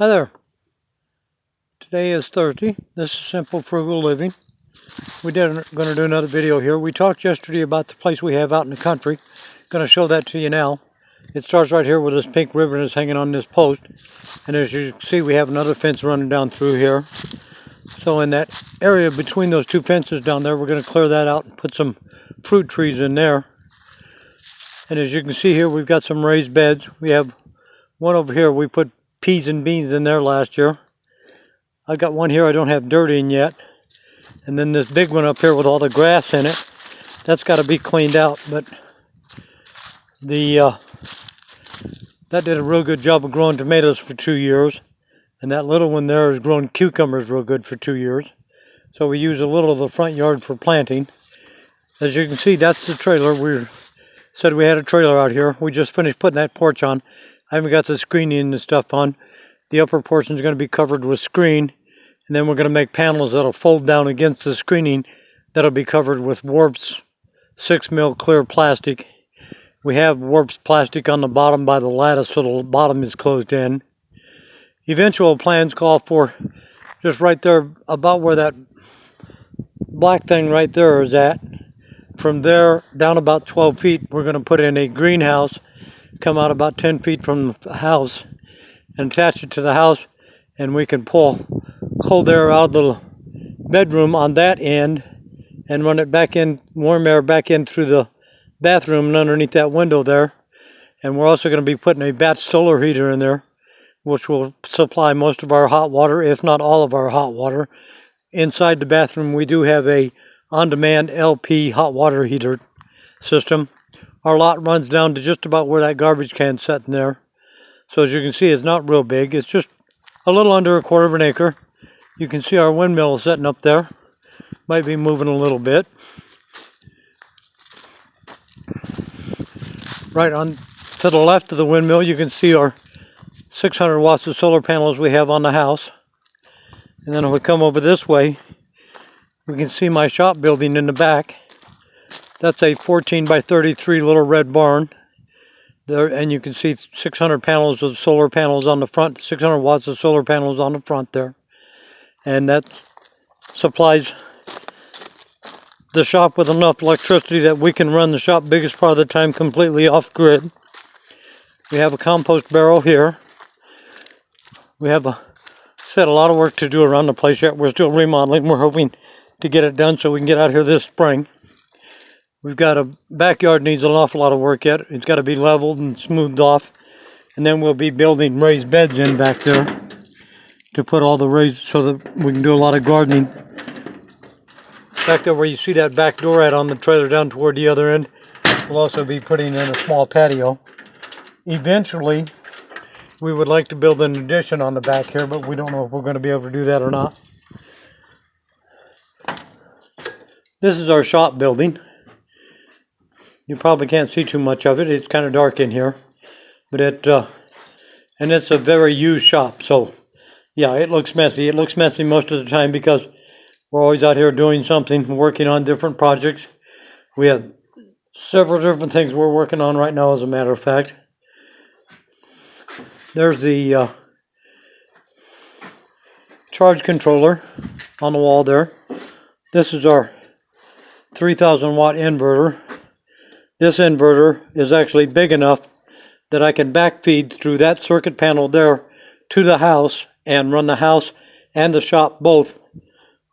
Hi there. Today is Thursday. This is Simple Frugal Living. We're going to do another video here. We talked yesterday about the place we have out in the country. Going to show that to you now. It starts right here with this pink ribbon that's hanging on this post. And as you can see, we have another fence running down through here. So in that area between those two fences down there, we're going to clear that out and put some fruit trees in there. And as you can see here, we've got some raised beds. We have one over here. We put peas and beans in there last year. I got one here I don't have dirt in yet. And then this big one up here with all the grass in it. That's got to be cleaned out. But that did a real good job of growing tomatoes for 2 years. And that little one there has grown cucumbers real good for 2 years. So we use a little of the front yard for planting. As you can see, that's the trailer. We said we had a trailer out here. We just finished putting that porch on. I haven't got the screening and stuff on. The upper portion is going to be covered with screen, and then we're going to make panels that'll fold down against the screening that'll be covered with Warps 6mm clear plastic. We have Warps plastic on the bottom by the lattice so the bottom is closed in. Eventual plans call for just right there about where that black thing right there is at. From there down about 12 feet we're going to put in a greenhouse, come out about 10 feet from the house and attach it to the house, and we can pull cold air out of the bedroom on that end and run it back in, warm air back in through the bathroom and underneath that window there. And we're also going to be putting a batch solar heater in there, which will supply most of our hot water, if not all of our hot water. Inside the bathroom we do have a on-demand LP hot water heater system. Our lot runs down to just about where that garbage can's sitting there. So as you can see, it's not real big. It's just a little under 1/4 of an acre. You can see our windmill sitting up there. Might be moving a little bit. Right on to the left of the windmill, you can see our 600 watts of solar panels we have on the house. And then if we come over this way, we can see my shop building in the back. That's a 14 by 33 little red barn. There, and you can see 600 panels of solar panels on the front, 600 watts of solar panels on the front there. And that supplies the shop with enough electricity that we can run the shop biggest part of the time completely off grid. We have a compost barrel here. We have a lot of work to do around the place yet. We're still remodeling. We're hoping to get it done so we can get out here this spring. We've got a backyard needs an awful lot of work yet. It's got to be leveled and smoothed off. And then we'll be building raised beds in back there to put all the raised so that we can do a lot of gardening. Back there where you see that back door at on the trailer down toward the other end, we'll also be putting in a small patio. Eventually, we would like to build an addition on the back here, but we don't know if we're going to be able to do that or not. This is our shop building. You probably can't see too much of it. It's kind of dark in here, but and it's a very used shop. So, yeah, it looks messy. It looks messy most of the time because we're always out here doing something, working on different projects. We have several different things we're working on right now, as a matter of fact. There's the charge controller on the wall there. This is our 3,000 watt inverter. This inverter is actually big enough that I can backfeed through that circuit panel there to the house and run the house and the shop both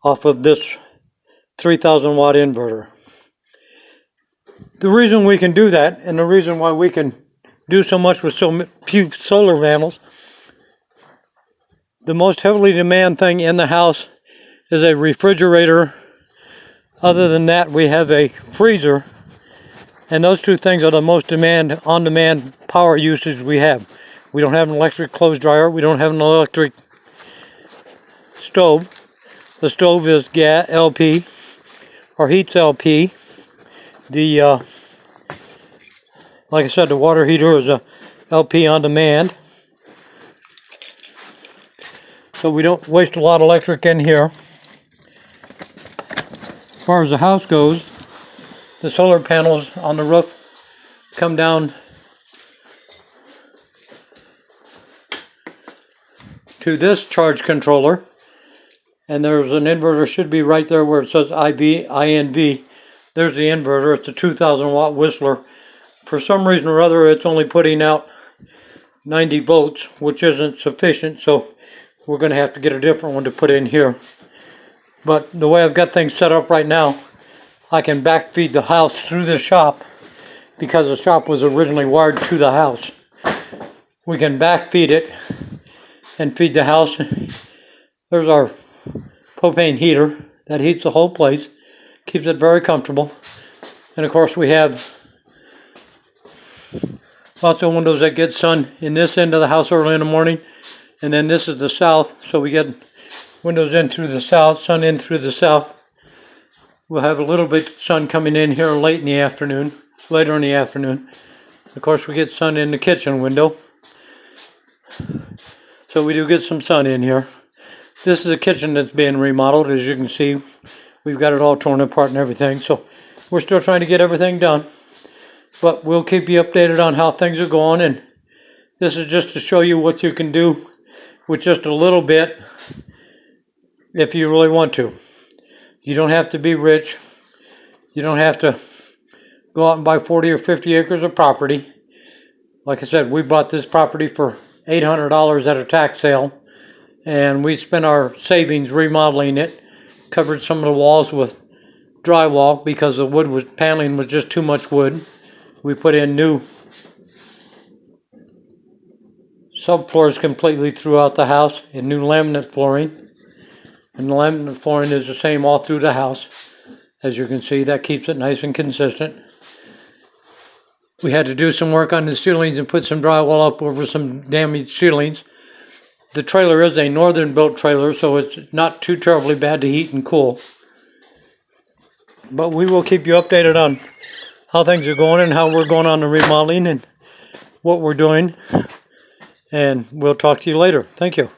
off of this 3,000 watt inverter. The reason we can do that, and the reason why we can do so much with so few solar panels, the most heavily demanded thing in the house is a refrigerator. Other than that, we have a freezer. And those two things are the most on-demand power usage we have. We don't have an electric clothes dryer. We don't have an electric stove. The stove is gas LP, or heat's LP. Like I said, the water heater is a LP on demand. So we don't waste a lot of electric in here. As far as the house goes, the solar panels on the roof come down to this charge controller. And there's an inverter, should be right there where it says INV. There's the inverter. It's a 2,000 watt Whistler. For some reason or other, it's only putting out 90 volts, which isn't sufficient, so we're going to have to get a different one to put in here. But the way I've got things set up right now, I can backfeed the house through the shop because the shop was originally wired to the house. We can backfeed it and feed the house. There's our propane heater that heats the whole place, keeps it very comfortable. And of course we have lots of windows that get sun in this end of the house early in the morning, and then this is the south, so we get windows in through the south, sun in through the south. We'll have a little bit of sun coming in here later in the afternoon. Of course we get sun in the kitchen window, so we do get some sun in here. This is a kitchen that's being remodeled. As you can see, we've got it all torn apart and everything, so we're still trying to get everything done. But we'll keep you updated on how things are going, and this is just to show you what you can do with just a little bit if you really want to. You don't have to be rich. You don't have to go out and buy 40 or 50 acres of property. Like I said, we bought this property for $800 at a tax sale, and we spent our savings remodeling it, covered some of the walls with drywall because the paneling was just too much wood. We put in new subfloors completely throughout the house and new laminate flooring. And the laminate flooring is the same all through the house. As you can see, that keeps it nice and consistent. We had to do some work on the ceilings and put some drywall up over some damaged ceilings. The trailer is a northern built trailer, so it's not too terribly bad to heat and cool. But we will keep you updated on how things are going and how we're going on the remodeling and what we're doing. And we'll talk to you later. Thank you.